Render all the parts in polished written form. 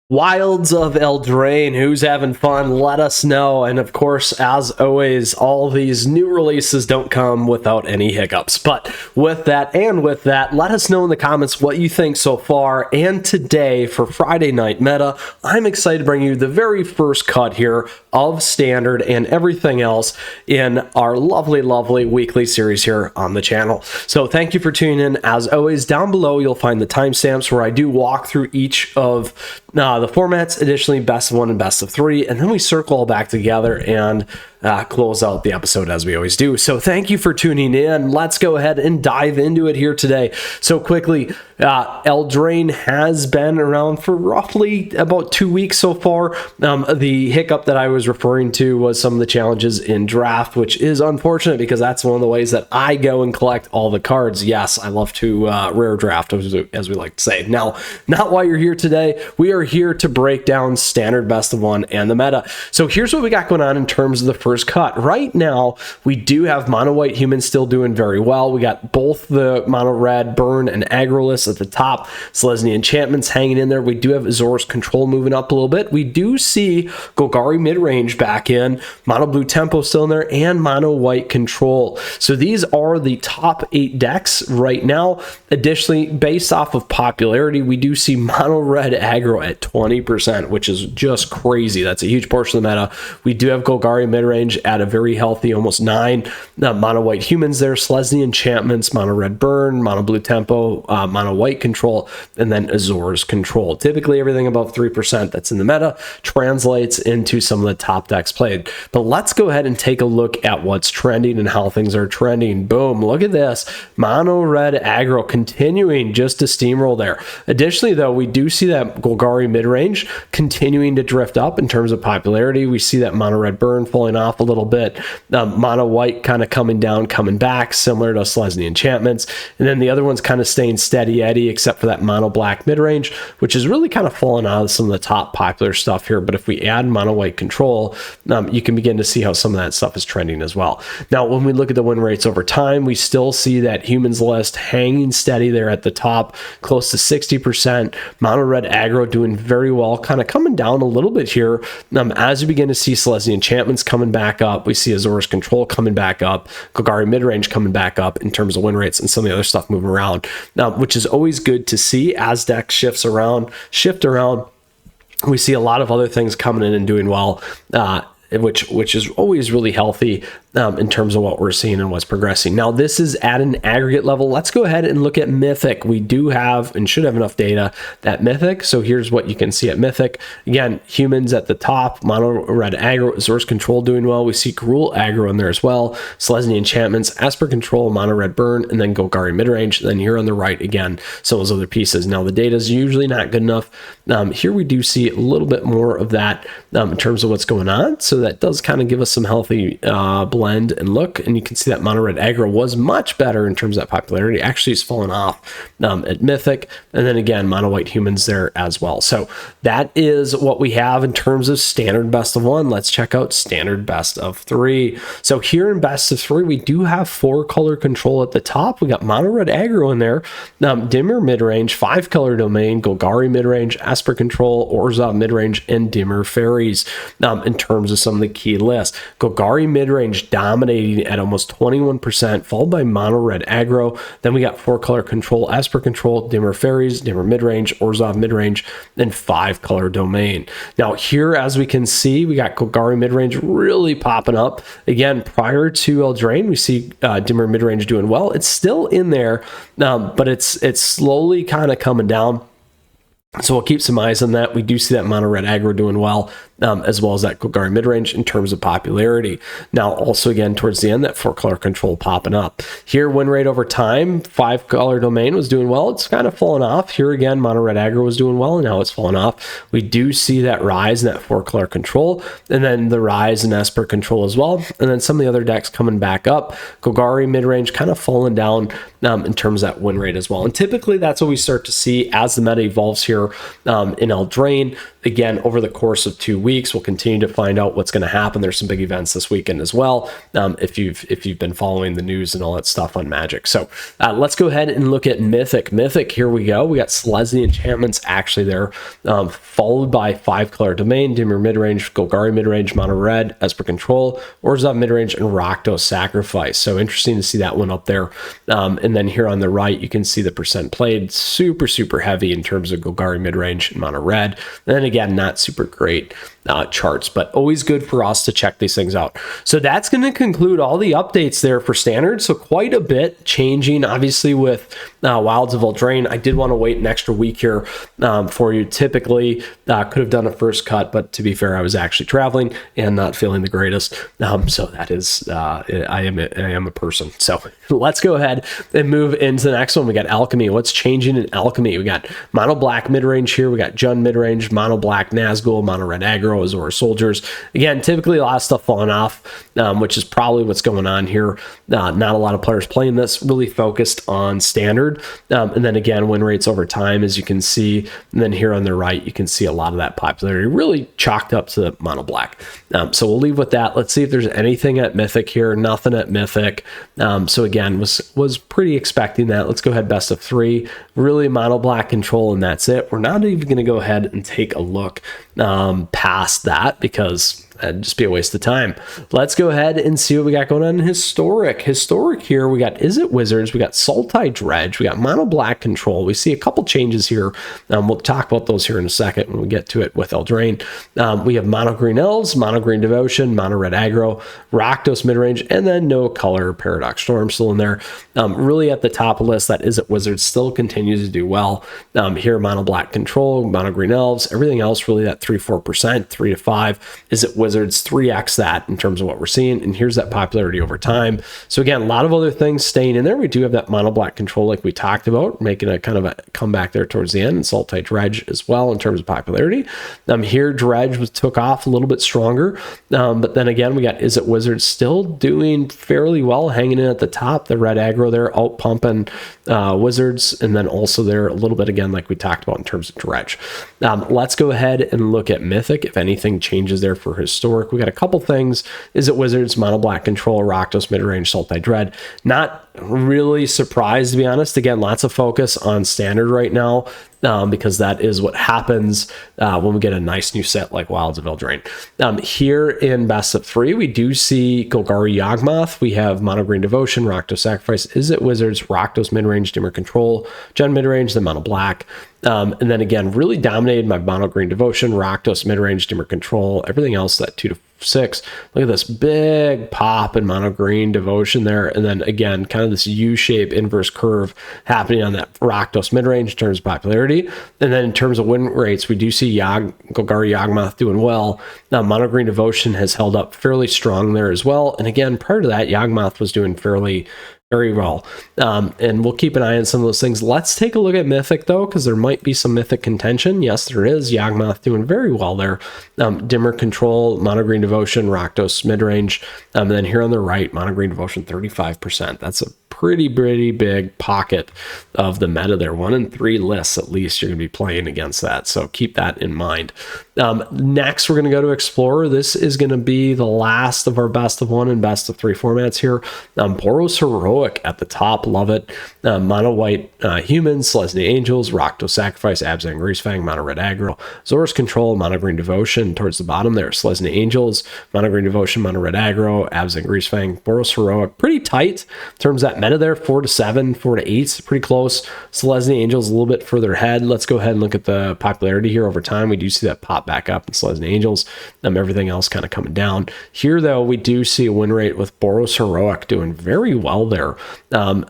Wilds of Eldraine, who's having fun? Let us know. And of course, as always, all these new releases don't come without any hiccups. But with that, let us know in the comments what you think so far. And today, for Friday Night Meta, I'm excited to bring you the very first cut here of Standard and everything else in our lovely weekly series here on the channel. So thank you for tuning in. As always, down below, you'll find the timestamps where I do walk through each of the formats, additionally best of 1 and best of 3, and then we circle all back together and close out the episode as we always do. So thank you for tuning in. Let's go ahead and dive into it here today. So quickly, Eldraine has been around for roughly about 2 weeks so far. The hiccup that I was referring to was some of the challenges in draft, which is unfortunate because that's one of the ways that I go and collect all the cards. Yes, I love to rare draft, as we like to say. Now, not why you're here today. We are here to break down Standard Best of 1 and the meta. So here's what we got going on in terms of the first cut. Right now, we do have mono white humans still doing very well. We got both the mono red burn and aggro lists at the top. Selesnya enchantments hanging in there. We do have Azor's control moving up a little bit. We do see Golgari mid-range back in, mono blue tempo still in there, and mono white control. So these are the top 8 decks right now. Additionally, based off of popularity, we do see mono red aggro at 20%, which is just crazy. That's a huge portion of the meta. We do have Golgari mid-range at a very healthy almost 9. Mono white humans there, Selesnya enchantments, mono red burn, mono blue tempo, mono white control, and then Azor's control. Typically everything above 3% that's in the meta translates into some of the top decks played. But let's go ahead and take a look at what's trending and how things are trending. Boom, look at this. Mono red aggro continuing just to steamroll there. Additionally though, we do see that Golgari mid-range continuing to drift up in terms of popularity. We see that mono red burn falling off a little bit. Mono white kind of coming down, coming back, similar to Selesnya enchantments. And then the other one's kind of staying steady Eddie, except for that mono black mid-range, which is really kind of falling out of some of the top popular stuff here. But if we add mono white control, you can begin to see how some of that stuff is trending as well. Now, when we look at the win rates over time, we still see that humans list hanging steady there at the top, close to 60%. Mono red aggro doing very well, kind of coming down a little bit here as we begin to see Selesnya enchantments coming back up. We see Azor's control coming back up, Golgari mid-range coming back up in terms of win rates, and some of the other stuff moving around, which is always good to see as decks shift around. We see a lot of other things coming in and doing well, which is always really healthy in terms of what we're seeing and what's progressing. Now, this is at an aggregate level. Let's go ahead and look at Mythic. We do have and should have enough data at Mythic. So here's what you can see at Mythic. Again, humans at the top, mono red aggro, Azor's control doing well. We see Gruul aggro in there as well. Selesnya enchantments, Esper control, mono red burn, and then Golgari midrange. Then here on the right, again, some of those other pieces. Now, the data is usually not good enough. Here we do see a little bit more of that in terms of what's going on. So that does kind of give us some healthy blend and look, and you can see that mono red aggro was much better in terms of that popularity. Actually, it's fallen off at Mythic, and then again, mono white humans there as well. So that is what we have in terms of Standard Best of 1. Let's check out Standard Best of 3. So here in Best of 3, we do have 4-color control at the top. We got mono red aggro in there, Dimmer midrange, 5-color domain, Golgari midrange, Esper control, Orzhov midrange, and Dimmer fairies in terms of some of the key lists. Golgari midrange dominating at almost 21%, followed by mono red aggro. Then we got 4-color control, Esper control, Dimmer fairies, Dimmer midrange, Orzhov midrange, and 5-color domain. Now here, as we can see, we got Golgari midrange really popping up. Again, prior to Eldraine, we see Dimmer midrange doing well. It's still in there, but it's slowly kind of coming down. So we'll keep some eyes on that. We do see that mono red aggro doing well, as well as that Golgari midrange in terms of popularity. Now, also again, towards the end, that 4-color control popping up. Here, win rate over time, 5-color domain was doing well. It's kind of fallen off. Here again, mono red aggro was doing well, and now it's fallen off. We do see that rise in that 4-color control, and then the rise in Esper control as well. And then some of the other decks coming back up. Golgari midrange kind of falling down in terms of that win rate as well. And typically that's what we start to see as the meta evolves here here in Eldraine. Again, over the course of 2 weeks, we'll continue to find out what's going to happen. There's some big events this weekend as well, if you've been following the news and all that stuff on Magic. So let's go ahead and look at Mythic. Mythic, here we go. We got Selesnya enchantments actually there, followed by 5-color domain, Dimir midrange, Golgari midrange, mono red, Esper control, Orzhov midrange, and Rakdos sacrifice. So interesting to see that one up there. And then here on the right, you can see the percent played, super heavy in terms of Golgari midrange and mono red. And then again, not super great charts, but always good for us to check these things out. So that's going to conclude all the updates there for standard. So quite a bit changing, obviously, with Wilds of Eldraine. I did want to wait an extra week here for you. Typically, could have done a first cut, but to be fair, I was actually traveling and not feeling the greatest. So that is, I am a person. So let's go ahead and move into the next one. We got Alchemy. What's changing in Alchemy? We got mono black midrange here. We got Jund midrange, mono black Nazgul, mono red aggro, Azora soldiers. Again, typically a lot of stuff falling off, which is probably what's going on here. Not a lot of players playing this, really focused on standard. And then again, win rates over time, as you can see. And then here on the right, you can see a lot of that popularity really chalked up to the mono black. So we'll leave with that. Let's see if there's anything at Mythic here. Nothing at Mythic. So again, was pretty expecting that. Let's go ahead, best of 3. Really mono black control, and that's it. We're not even going to go ahead and take a look past that, because that'd just be a waste of time. Let's go ahead and see what we got going on in Historic. Historic here, we got Izzet Wizards, we got Sultai Dredge, we got mono black control. We see a couple changes here. We'll talk about those here in a second when we get to it with Eldraine. We have mono green elves, mono green devotion, mono red aggro, Rakdos midrange, and then no color Paradox Storm still in there. Really at the top of the list, that Izzet Wizards still continues to do well. Here, mono black control, mono green elves, everything else really that 3-4%, 3 to 5. Izzet Wizards 3x that in terms of what we're seeing, and here's that popularity over time. So again, a lot of other things staying in there. We do have that mono black control like we talked about, making a kind of a comeback there towards the end, and Sultai Dredge as well in terms of popularity. Here Dredge took off a little bit stronger, but then again we got Izzet Wizards still doing fairly well, hanging in at the top. The red aggro there out pumping Wizards, and then also there a little bit again like we talked about in terms of Dredge. Let's go ahead and look at Mythic, if anything changes there for Historic. We got a couple things. Izzet Wizards, mono black control, Rakdos midrange, Sultai Dread. Not really surprised, to be honest. Again, lots of focus on standard right now, because that is what happens when we get a nice new set like Wilds of Eldraine. Here in best of 3, we do see Golgari Yawgmoth. We have mono green devotion, Rakdos sacrifice, Izzet Wizards, Rakdos midrange, Dimir control, Jund midrange, then mono black. And then again, really dominated by mono green devotion, Rakdos midrange, Dimir control, everything else that 2 to 6. Look at this big pop in mono green devotion there, and then again kind of this U-shape inverse curve happening on that Rakdos midrange in terms of popularity. And then in terms of win rates, we do see Golgari Yawgmoth doing well. Now mono green devotion has held up fairly strong there as well, and again prior to that Yawgmoth was doing very well. And we'll keep an eye on some of those things. Let's take a look at Mythic though, because there might be some Mythic contention. Yes, there is. Yawgmoth doing very well there. Dimir control, mono green devotion, Rakdos midrange. And then here on the right, mono green devotion 35%. That's a pretty big pocket of the meta there. 1 in 3 lists at least you're going to be playing against that, so keep that in mind. Next we're going to go to Explorer. This is going to be the last of our best of 1 and best of 3 formats here. Boros Heroic at the top, love it. Mono white humans, Selesnya Angels, Rakdos sacrifice, Abzan Greasefang, mono red aggro, Zora's control, mono green devotion towards the bottom there, Selesnya Angels, mono green devotion, mono red aggro, Abzan Greasefang, Boros Heroic, pretty tight in terms of that meta there, 4 to 7, 4 to 8, pretty close. Selesnya Angels a little bit further ahead. Let's go ahead and look at the popularity here over time. We do see that pop back up in Selesnya Angels. Everything else kind of coming down. Here though, we do see a win rate with Boros Heroic doing very well there,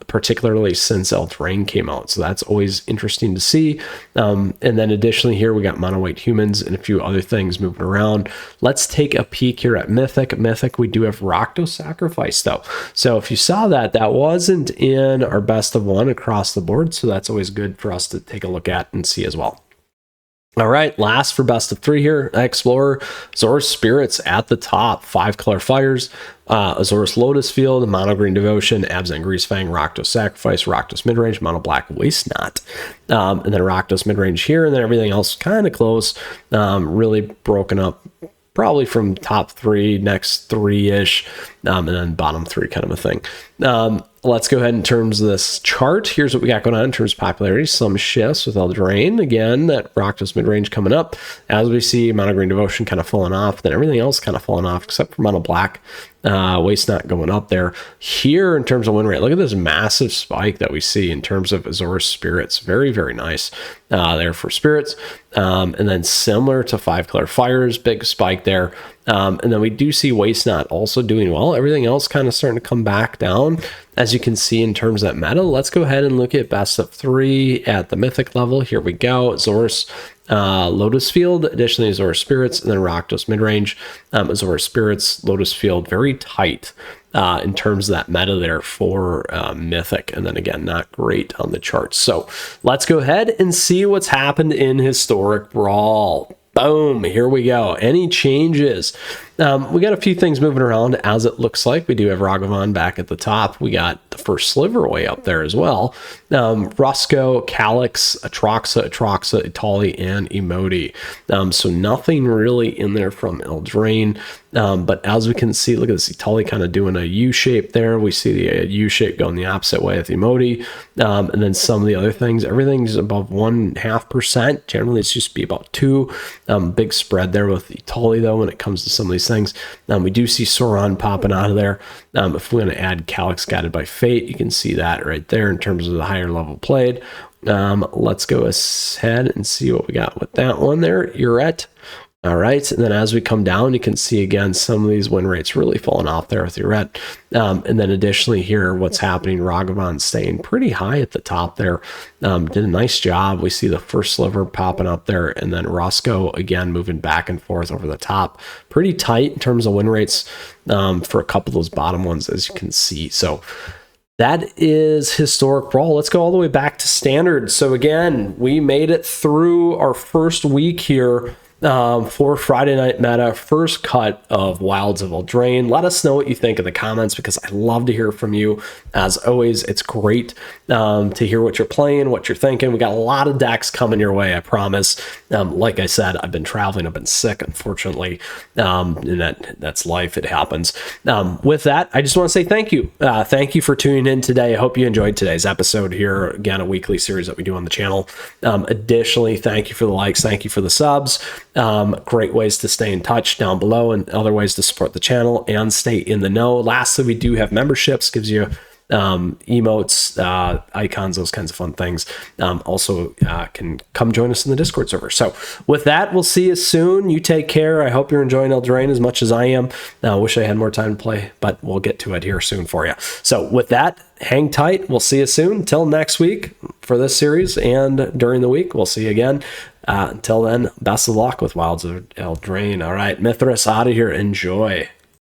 particularly since Eldraine came out. So that's always interesting to see. And then additionally here, we got mono white humans and a few other things moving around. Let's take a peek here at Mythic. Mythic, we do have Rakdos sacrifice though. So if you saw that, that wasn't in our best of 1 across the board. So that's always good for us to take a look at and see as well. All right, last for best of 3 here, Explorer, Azorus Spirits at the top, 5-color fires, Azorus Lotus Field, Mono Green Devotion, Abzan Greasefang, Rakdos Sacrifice, Rakdos Midrange, Mono Black Waste Knot, and then Rakdos Midrange here, and then everything else kind of close, really broken up probably from top 3, next 3-ish, and then bottom 3 kind of a thing. Let's go ahead in terms of this chart. Here's what we got going on in terms of popularity. Some shifts with Eldraine. Again, that Rakdos midrange coming up. As we see, Mono Green Devotion kind of falling off. Then everything else kind of falling off except for Mono Black. Waste Not going up there. Here, in terms of win rate, look at this massive spike that we see in terms of Azorus Spirits. Very, very nice there for Spirits. And then similar to 5-color fires, big spike there. And then we do see Waste Not also doing well. Everything else kind of starting to come back down, as you can see in terms of that meta. Let's go ahead and look at best of 3 at the mythic level. Here we go. Azorus Lotus Field, additionally Azorus Spirits, and then Rakdos midrange. Azorus Spirits, Lotus Field, very tight in terms of that meta there for mythic, and then again, not great on the charts. So let's go ahead and see what's happened in Historic Brawl. Boom, here we go. Any changes? We got a few things moving around, as it looks like. We do have Ragavan back at the top. We got the first sliver way up there as well. Rusco, Calyx, Atroxa, Itali, and Emoti. So nothing really in there from Eldraine. But as we can see, look at this, Itali kind of doing a U-shape there. We see the U-shape going the opposite way with Emoti. And then some of the other things, everything's above 1.5%. Generally, it's just be about 2. Big spread there with Itali, though, when it comes to some of these things. We do see Sauron popping out of there. If we want to add Calyx Guided by Fate, you can see that right there in terms of the higher level played. Let's go ahead and see what we got with that one there. Uret. All right, and then as we come down, you can see again some of these win rates really falling off there with Uret. And then additionally here, what's happening, Ragavan staying pretty high at the top there. Did a nice job. We see the first sliver popping up there, and then Roscoe again moving back and forth over the top. Pretty tight in terms of win rates for a couple of those bottom ones, as you can see. So that is Historic Brawl. Let's go all the way back to Standard. So again, we made it through our first week here for Friday Night Meta, first cut of Wilds of Eldraine. Let us know what you think in the comments, because I love to hear from you. As always, it's great to hear what you're playing, what you're thinking. We got a lot of decks coming your way, I promise. Like I said, I've been traveling, I've been sick, unfortunately, and that's life, it happens. With that, I just want to say thank you. Thank you for tuning in today. I hope you enjoyed today's episode here. Again, a weekly series that we do on the channel. Additionally, thank you for the likes, thank you for the subs. Great ways to stay in touch down below, and other ways to support the channel and stay in the know. Lastly, we do have memberships, gives you emotes, icons, those kinds of fun things. Also can come join us in the Discord server. So with that, we'll see you soon. You take care. I hope you're enjoying Eldraine as much as I am. I wish I had more time to play, but we'll get to it here soon for you. So with that, hang tight. We'll see you soon. Till next week for this series, and during the week, we'll see you again. Until then, best of luck with Wilds of Eldraine. All right, Mythras out of here. Enjoy.